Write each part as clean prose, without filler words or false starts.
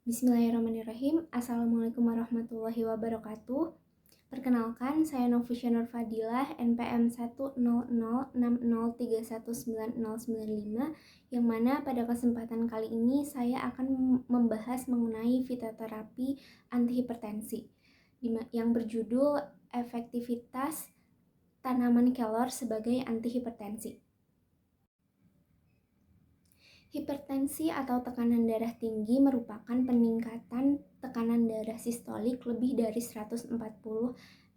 Bismillahirrahmanirrahim. Assalamualaikum warahmatullahi wabarakatuh. Perkenalkan, saya Novusya Nur Fadilah, NPM 10060319095, yang mana pada kesempatan kali ini saya akan membahas mengenai fitoterapi antihipertensi yang berjudul efektivitas tanaman kelor sebagai antihipertensi. Hipertensi atau tekanan darah tinggi merupakan peningkatan tekanan darah sistolik lebih dari 140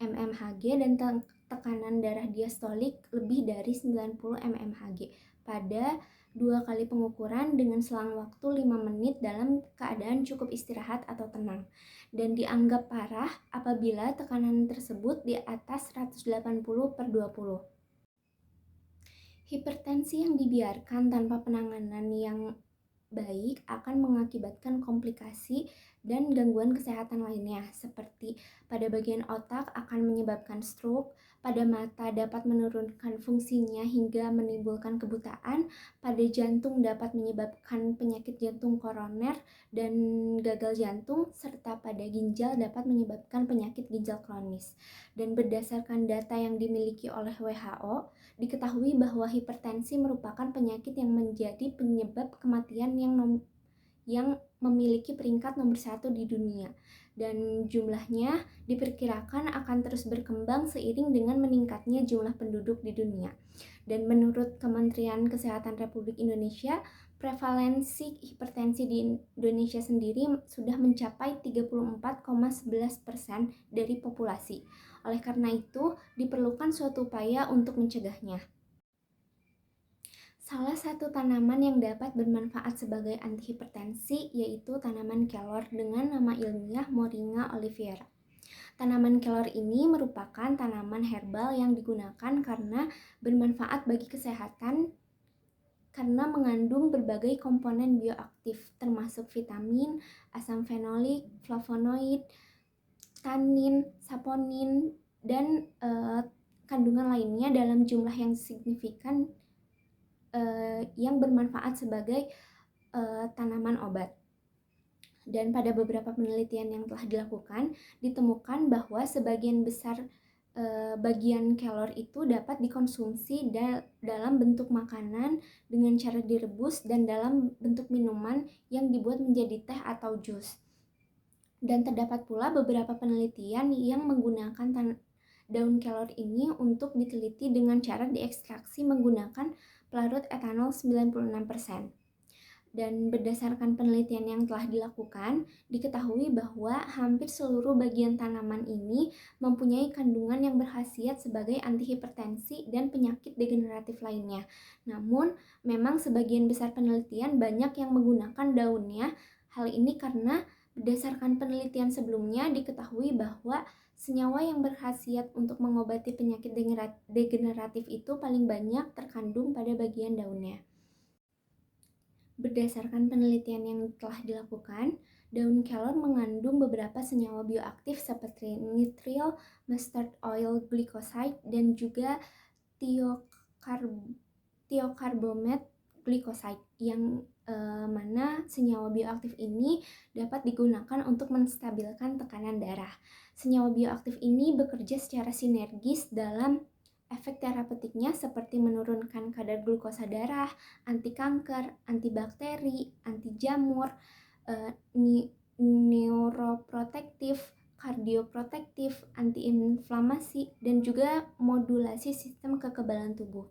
mmHg dan tekanan darah diastolik lebih dari 90 mmHg pada 2 kali pengukuran dengan selang waktu 5 menit dalam keadaan cukup istirahat atau tenang, dan dianggap parah apabila tekanan tersebut di atas 180/20. Hipertensi yang dibiarkan tanpa penanganan yang baik akan mengakibatkan komplikasi dan gangguan kesehatan lainnya, seperti pada bagian otak akan menyebabkan stroke, pada mata dapat menurunkan fungsinya hingga menimbulkan kebutaan, pada jantung dapat menyebabkan penyakit jantung koroner dan gagal jantung, serta pada ginjal dapat menyebabkan penyakit ginjal kronis. Dan berdasarkan data yang dimiliki oleh WHO, diketahui bahwa hipertensi merupakan penyakit yang menjadi penyebab kematian yang memiliki peringkat nomor 1 di dunia, dan jumlahnya diperkirakan akan terus berkembang seiring dengan meningkatnya jumlah penduduk di dunia. Dan menurut Kementerian Kesehatan Republik Indonesia, prevalensi hipertensi di Indonesia sendiri sudah mencapai 34,11% dari populasi. Oleh karena itu, diperlukan suatu upaya untuk mencegahnya. Salah satu tanaman yang dapat bermanfaat sebagai antihipertensi yaitu tanaman kelor dengan nama ilmiah Moringa oleifera. Tanaman kelor ini merupakan tanaman herbal yang digunakan karena bermanfaat bagi kesehatan karena mengandung berbagai komponen bioaktif termasuk vitamin, asam fenolik, flavonoid, tanin, saponin, dan kandungan lainnya dalam jumlah yang signifikan yang bermanfaat sebagai tanaman obat. Dan pada beberapa penelitian yang telah dilakukan, ditemukan bahwa sebagian besar bagian kelor itu dapat dikonsumsi dalam bentuk makanan dengan cara direbus dan dalam bentuk minuman yang dibuat menjadi teh atau jus. Dan terdapat pula beberapa penelitian yang menggunakan daun kelor ini untuk diteliti dengan cara diekstraksi menggunakan pelarut etanol 96%. Dan berdasarkan penelitian yang telah dilakukan, diketahui bahwa hampir seluruh bagian tanaman ini mempunyai kandungan yang berkhasiat sebagai antihipertensi dan penyakit degeneratif lainnya. Namun, memang sebagian besar penelitian banyak yang menggunakan daunnya. Hal ini karena berdasarkan penelitian sebelumnya diketahui bahwa senyawa yang berkhasiat untuk mengobati penyakit degeneratif itu paling banyak terkandung pada bagian daunnya. Berdasarkan penelitian yang telah dilakukan, daun kelor mengandung beberapa senyawa bioaktif seperti nitril, mustard oil glycoside, dan juga thiocarbamate glycoside, yang mana senyawa bioaktif ini dapat digunakan untuk menstabilkan tekanan darah. Senyawa bioaktif ini bekerja secara sinergis dalam efek terapeutiknya seperti menurunkan kadar glukosa darah, anti kanker, antibakteri, anti jamur, neuroprotektif, kardioprotektif, antiinflamasi, dan juga modulasi sistem kekebalan tubuh.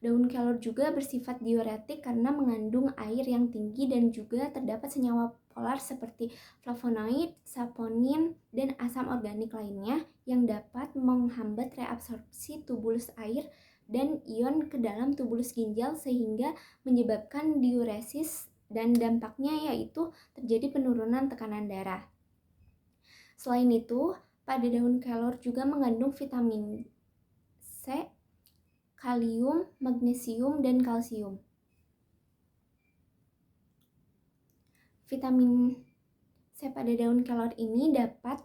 Daun kelor juga bersifat diuretik karena mengandung air yang tinggi dan juga terdapat senyawa polar seperti flavonoid, saponin, dan asam organik lainnya yang dapat menghambat reabsorpsi tubulus air dan ion ke dalam tubulus ginjal sehingga menyebabkan diuresis, dan dampaknya yaitu terjadi penurunan tekanan darah. Selain itu, pada daun kelor juga mengandung vitamin C, kalium, magnesium, dan kalsium. Vitamin C pada daun kelor ini dapat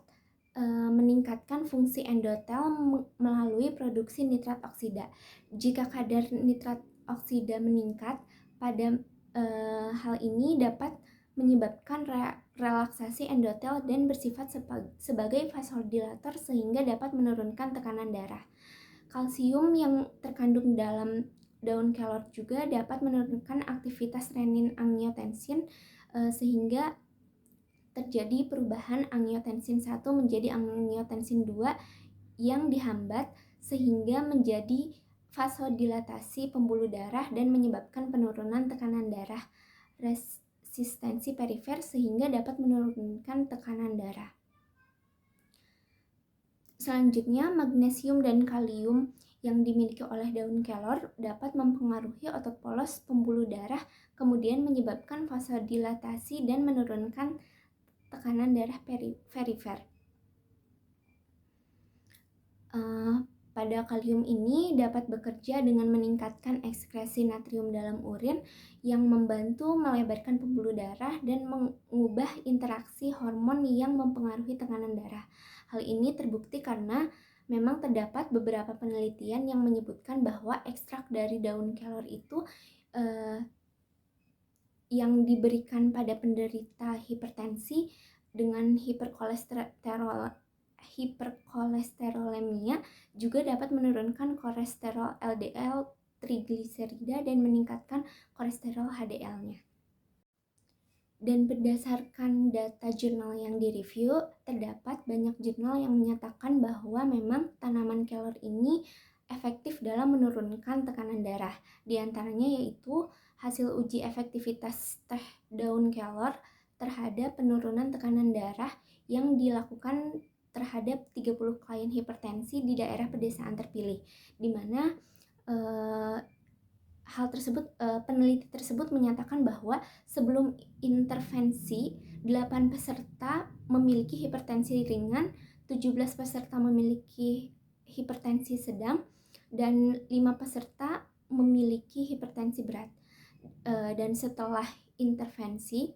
meningkatkan fungsi endotel melalui produksi nitrat oksida. Jika kadar nitrat oksida meningkat, pada hal ini dapat menyebabkan relaksasi endotel dan bersifat sebagai vasodilator sehingga dapat menurunkan tekanan darah. Kalsium yang terkandung dalam daun kelor juga dapat menurunkan aktivitas renin-angiotensin sehingga terjadi perubahan angiotensin 1 menjadi angiotensin 2 yang dihambat sehingga menjadi vasodilatasi pembuluh darah dan menyebabkan penurunan tekanan darah resistensi perifer sehingga dapat menurunkan tekanan darah. Selanjutnya, magnesium dan kalium yang dimiliki oleh daun kelor dapat mempengaruhi otot polos pembuluh darah, kemudian menyebabkan vasodilatasi dan menurunkan tekanan darah perifer. Pada kalium ini dapat bekerja dengan meningkatkan ekskresi natrium dalam urin yang membantu melebarkan pembuluh darah dan mengubah interaksi hormon yang mempengaruhi tekanan darah. Hal ini terbukti karena memang terdapat beberapa penelitian yang menyebutkan bahwa ekstrak dari daun kelor itu yang diberikan pada penderita hipertensi dengan hiperkolesterolemia juga dapat menurunkan kolesterol LDL, trigliserida, dan meningkatkan kolesterol HDL-nya. Dan berdasarkan data jurnal yang direview, terdapat banyak jurnal yang menyatakan bahwa memang tanaman kelor ini efektif dalam menurunkan tekanan darah. Di antaranya yaitu hasil uji efektivitas teh daun kelor terhadap penurunan tekanan darah yang dilakukan terhadap 30 klien hipertensi di daerah pedesaan terpilih, di mana peneliti tersebut menyatakan bahwa sebelum intervensi 8 peserta memiliki hipertensi ringan, 17 peserta memiliki hipertensi sedang, dan 5 peserta memiliki hipertensi berat. Dan setelah intervensi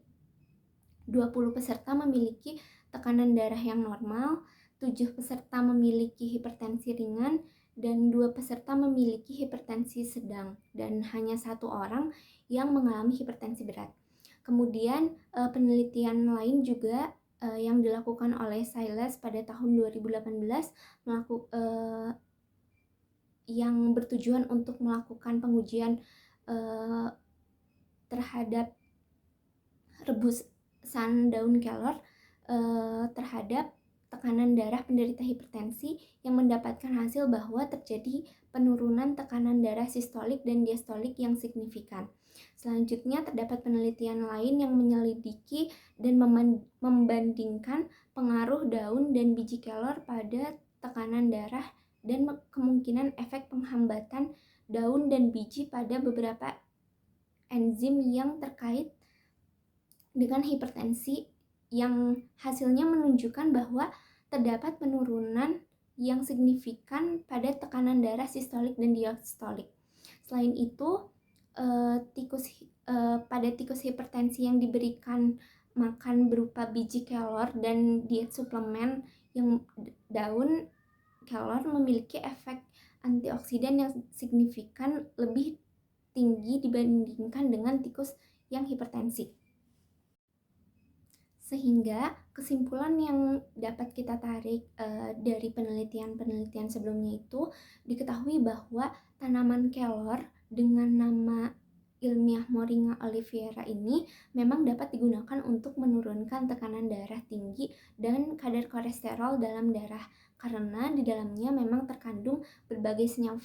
20 peserta memiliki tekanan darah yang normal, 7 peserta memiliki hipertensi ringan, dan 2 peserta memiliki hipertensi sedang, dan hanya 1 orang yang mengalami hipertensi berat. Kemudian penelitian lain juga yang dilakukan oleh Silas pada tahun 2018 yang bertujuan untuk melakukan pengujian terhadap rebusan daun kelor terhadap tekanan darah penderita hipertensi yang mendapatkan hasil bahwa terjadi penurunan tekanan darah sistolik dan diastolik yang signifikan. Selanjutnya terdapat penelitian lain yang menyelidiki dan membandingkan pengaruh daun dan biji kelor pada tekanan darah dan kemungkinan efek penghambatan daun dan biji pada beberapa enzim yang terkait dengan hipertensi, yang hasilnya menunjukkan bahwa terdapat penurunan yang signifikan pada tekanan darah sistolik dan diastolik. Selain itu, pada tikus hipertensi yang diberikan makan berupa biji kelor dan diet suplemen yang daun kelor memiliki efek antioksidan yang signifikan lebih tinggi dibandingkan dengan tikus yang hipertensi. Sehingga kesimpulan yang dapat kita tarik dari penelitian-penelitian sebelumnya itu diketahui bahwa tanaman kelor dengan nama ilmiah Moringa oleifera ini memang dapat digunakan untuk menurunkan tekanan darah tinggi dan kadar kolesterol dalam darah karena di dalamnya memang terkandung berbagai senyawa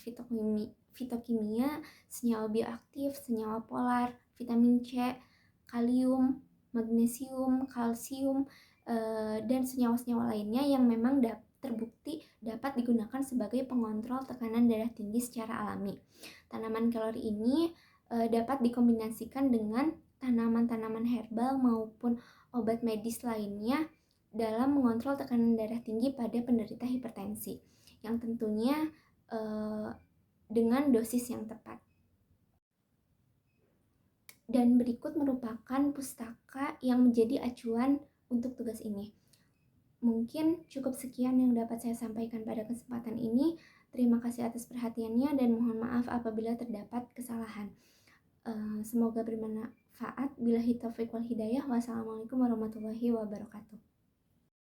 fitokimia, senyawa bioaktif, senyawa polar, vitamin C, kalium, magnesium, kalsium, dan senyawa-senyawa lainnya yang memang terbukti dapat digunakan sebagai pengontrol tekanan darah tinggi secara alami. Tanaman kelor ini dapat dikombinasikan dengan tanaman-tanaman herbal maupun obat medis lainnya dalam mengontrol tekanan darah tinggi pada penderita hipertensi, yang tentunya dengan dosis yang tepat. Dan berikut merupakan pustaka yang menjadi acuan untuk tugas ini. Mungkin cukup sekian yang dapat saya sampaikan pada kesempatan ini. Terima kasih atas perhatiannya dan mohon maaf apabila terdapat kesalahan. Semoga bermanfaat. bermanfaat. Billahi taufiq wal hidayah. Wassalamualaikum warahmatullahi wabarakatuh.